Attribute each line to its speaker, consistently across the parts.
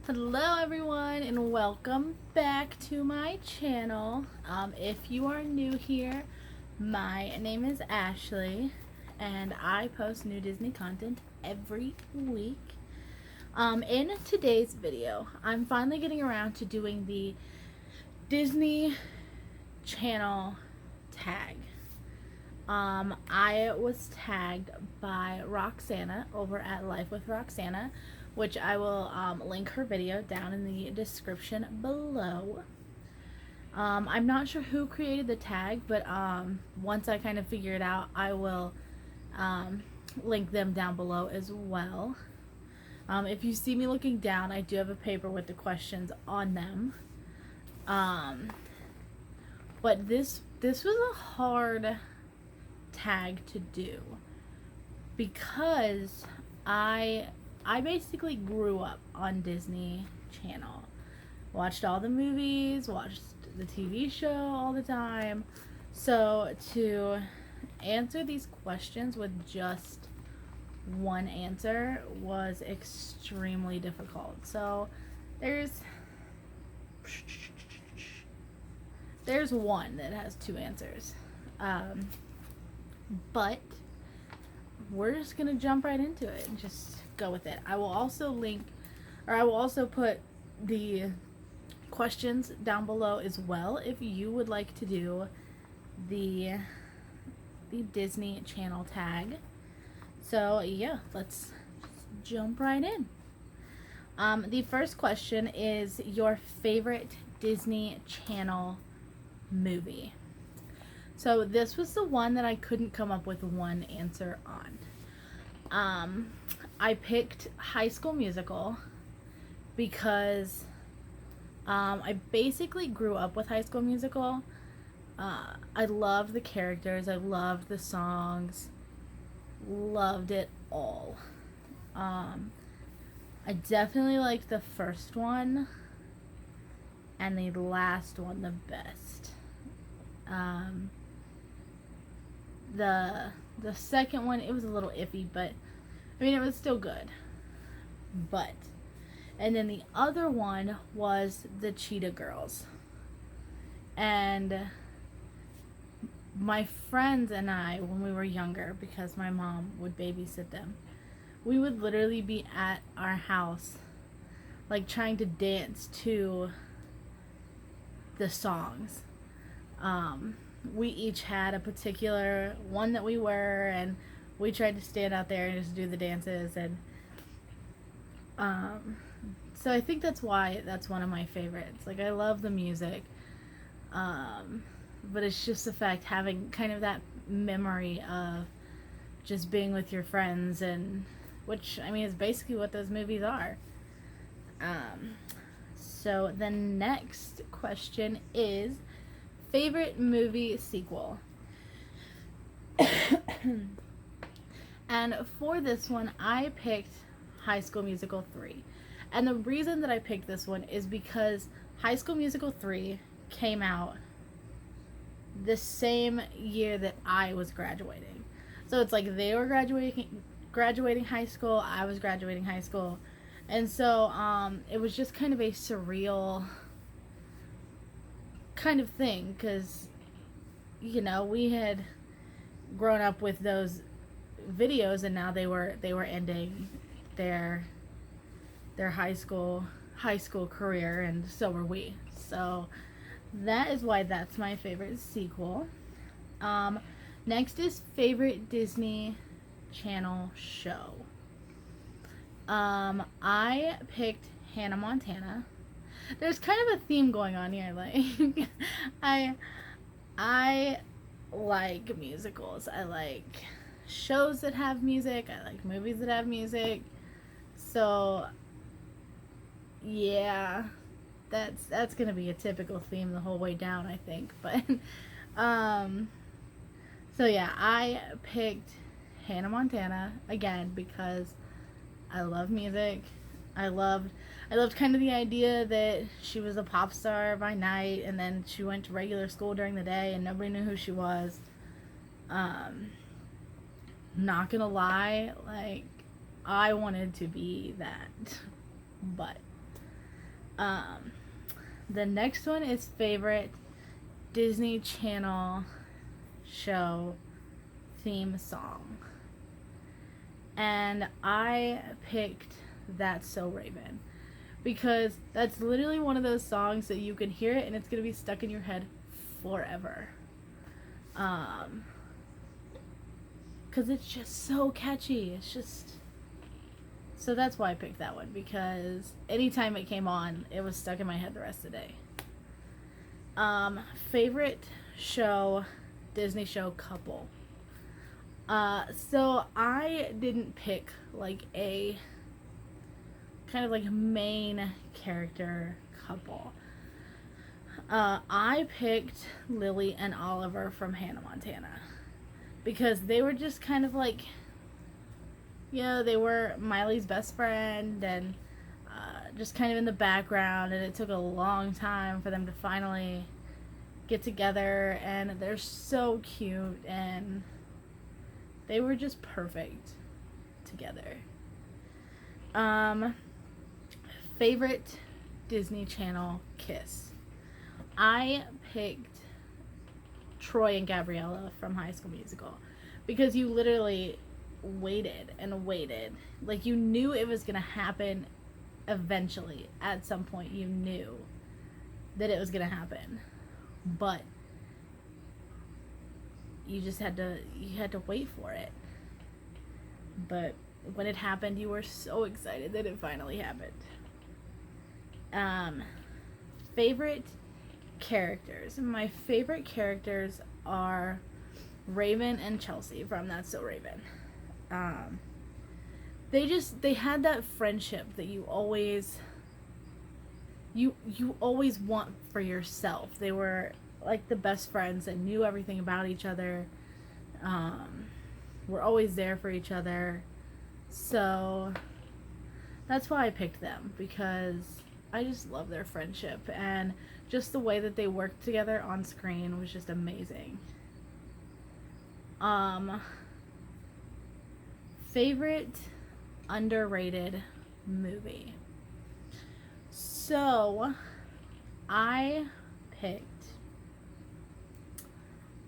Speaker 1: Hello everyone and welcome back to my channel. If you are new here, my name is Ashley and I post new Disney content every week. In today's video, I'm finally getting around to doing the Disney Channel tag. I was tagged by Roxanna over at Life with Roxanna, which I will link her video down in the description below. I'm not sure who created the tag, but once I kind of figure it out, I will link them down below as well. If you see me looking down, I do have a paper with the questions on them. But this was a hard tag to do because I basically grew up on Disney Channel. Watched all the movies, watched the TV show all the time. So to answer these questions with just one answer was extremely difficult. So there's one that has two answers. But we're just gonna jump right into it and just go with it. I will also put the questions down below as well if you would like to do the Disney Channel tag. So yeah, let's jump right in. The first question is your favorite Disney Channel movie. So this was the one that I couldn't come up with one answer on. I picked High School Musical because I basically grew up with High School Musical. I loved the characters, I loved the songs, loved it all. I definitely liked the first one and the last one the best. The second one, it was a little iffy, but I mean, it was still good. And then the other one was the Cheetah Girls. And my friends and I, when we were younger, because my mom would babysit them, we would literally be at our house, like trying to dance to the songs. We each had a particular one that we were, and we tried to stand out there and just do the dances. And so I think that's why that's one of my favorites. Like, I love the music, but it's just the fact having kind of that memory of just being with your friends, and which, I mean, is basically what those movies are. So the next question is favorite movie sequel. And for this one, I picked High School Musical 3. And the reason that I picked this one is because High School Musical 3 came out the same year that I was graduating. So it's like they were graduating high school, I was graduating high school. And so it was just kind of a surreal kind of thing, because, you know, we had grown up with those videos, and now they were ending their high school career, and so were we. So that is why that's my favorite sequel. Next is favorite Disney Channel show. I picked Hannah Montana. There's kind of a theme going on here. Like, I like musicals. I like shows that have music. I like movies that have music. So yeah, that's gonna be a typical theme the whole way down, I think. But so yeah, I picked Hannah Montana again because I love music. I loved kind of the idea that she was a pop star by night, and then she went to regular school during the day and nobody knew who she was. Not gonna lie, like, I wanted to be that. But Um, the next one is favorite Disney Channel show theme song. And I picked That's So Raven. Because that's literally one of those songs that you can hear it and it's going to be stuck in your head forever. Because it's just so catchy. It's just... So that's why I picked that one. Because anytime it came on, it was stuck in my head the rest of the day. Favorite show, Disney show couple. So I didn't pick like a kind of like main character couple. I picked Lily and Oliver from Hannah Montana because they were just kind of like, you know, they were Miley's best friend and just kind of in the background, and it took a long time for them to finally get together, and they're so cute, and they were just perfect together. Favorite Disney Channel kiss. I picked Troy and Gabriella from High School Musical because you literally waited and waited. Like, you knew it was going to happen eventually. At some point, you knew that it was going to happen. But you just had to wait for it. But when it happened, you were so excited that it finally happened. Favorite characters. My favorite characters are Raven and Chelsea from That's So Raven. They had that friendship that you always want for yourself. They were like the best friends that knew everything about each other. Were always there for each other. So that's why I picked them, because I just love their friendship, and just the way that they worked together on screen was just amazing. Favorite underrated movie. So I picked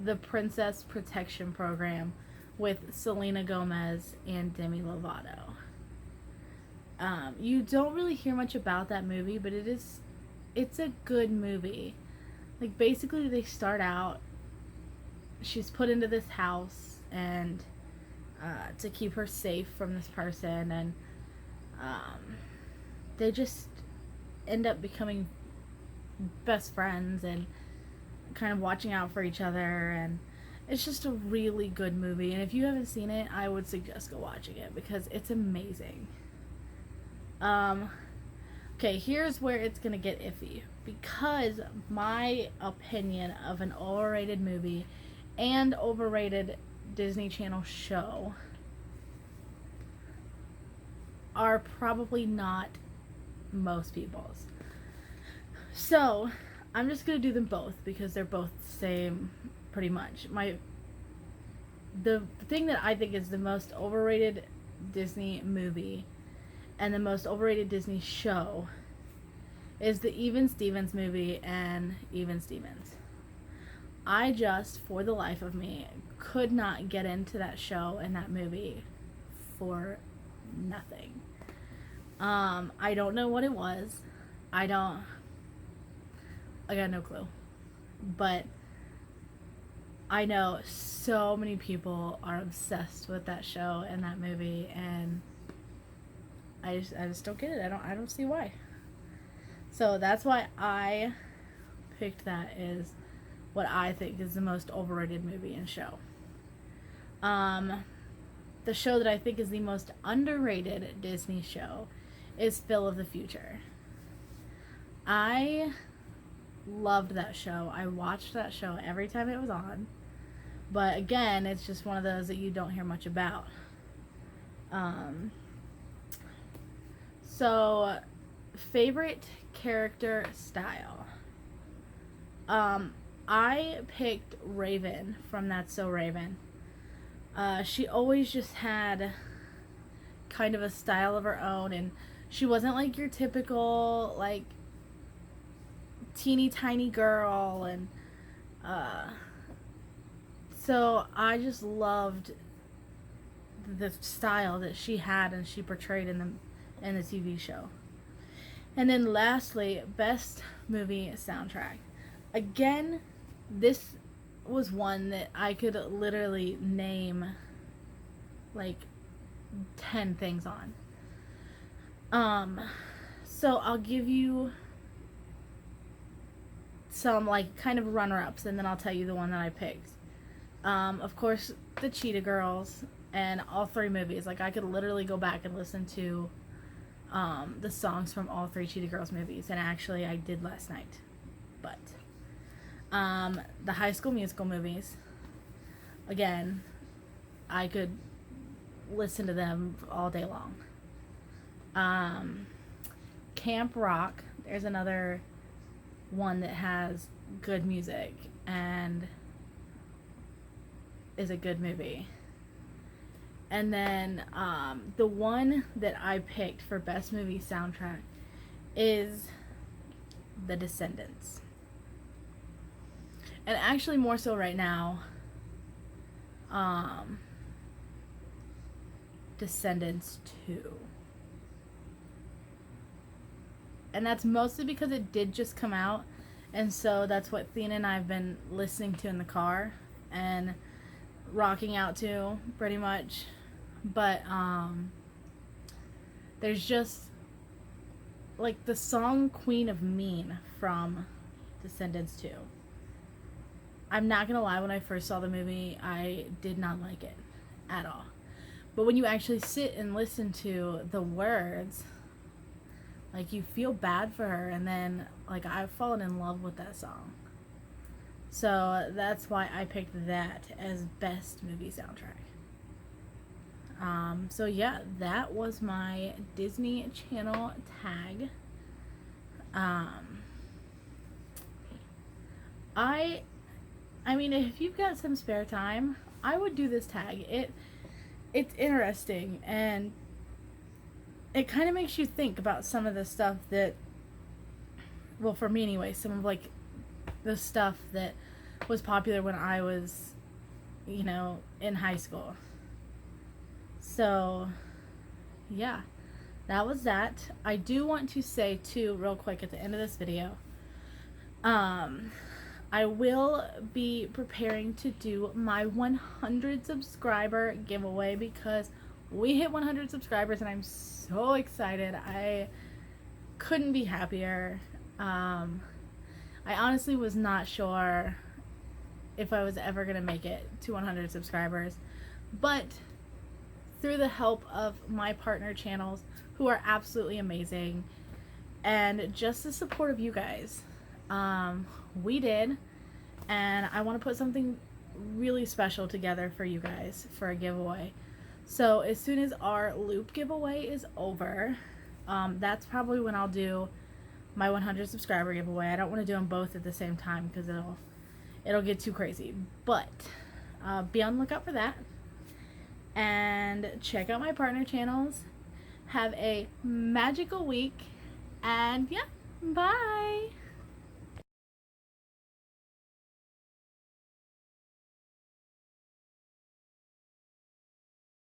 Speaker 1: The Princess Protection Program with Selena Gomez and Demi Lovato. You don't really hear much about that movie, but it's a good movie. Like, basically they start out, she's put into this house and to keep her safe from this person, and they just end up becoming best friends and kind of watching out for each other, and it's just a really good movie. And if you haven't seen it, I would suggest go watching it because it's amazing. Okay, here's where it's gonna get iffy, because my opinion of an overrated movie and overrated Disney Channel show are probably not most people's. So I'm just gonna do them both because they're both the same pretty much. The thing that I think is the most overrated Disney movie and the most overrated Disney show is the Even Stevens movie and Even Stevens. I just, for the life of me, could not get into that show and that movie for nothing. I don't know what it was. I got no clue. But I know so many people are obsessed with that show and that movie, and I just don't get it. I don't see why. So that's why I picked that as what I think is the most overrated movie and show. The show that I think is the most underrated Disney show is Phil of the Future. I loved that show. I watched that show every time it was on. But again, it's just one of those that you don't hear much about. So, favorite character style. I picked Raven from That's So Raven. She always just had kind of a style of her own, and she wasn't like your typical, like, teeny tiny girl, and so I just loved the style that she had and she portrayed in the TV show. And then lastly, best movie soundtrack. Again, this was one that I could literally name like 10 things on. So I'll give you some like kind of runner-ups, and then I'll tell you the one that I picked. Of course, the Cheetah Girls and all three movies. Like, I could literally go back and listen to the songs from all three Cheetah Girls movies, and actually I did last night. But the High School Musical movies, again, I could listen to them all day long. Camp Rock, there's another one that has good music and is a good movie. And then the one that I picked for best movie soundtrack is The Descendants. And actually more so right now, Descendants 2. And that's mostly because it did just come out, and so that's what Thena and I have been listening to in the car and rocking out to pretty much. But there's just like the song Queen of Mean from Descendants 2. I'm not gonna lie, when I first saw the movie, I did not like it at all. But when you actually sit and listen to the words, like, you feel bad for her, and then like I've fallen in love with that song. So that's why I picked that as best movie soundtrack. So yeah, that was my Disney Channel tag. I mean, if you've got some spare time, I would do this tag. It's interesting, and it kind of makes you think about some of the stuff that, well, for me anyway, some of like the stuff that was popular when I was, you know, in high school. So yeah, that was that. I do want to say too, real quick at the end of this video, I will be preparing to do my 100 subscriber giveaway, because we hit 100 subscribers and I'm so excited. I couldn't be happier. I honestly was not sure if I was ever going to make it to 100 subscribers, but through the help of my partner channels, who are absolutely amazing, and just the support of you guys, we did. And I want to put something really special together for you guys for a giveaway. So as soon as our loop giveaway is over, that's probably when I'll do my 100 subscriber giveaway. I don't want to do them both at the same time because it'll get too crazy. But be on the lookout for that. And check out my partner channels. Have a magical week. And yeah, bye.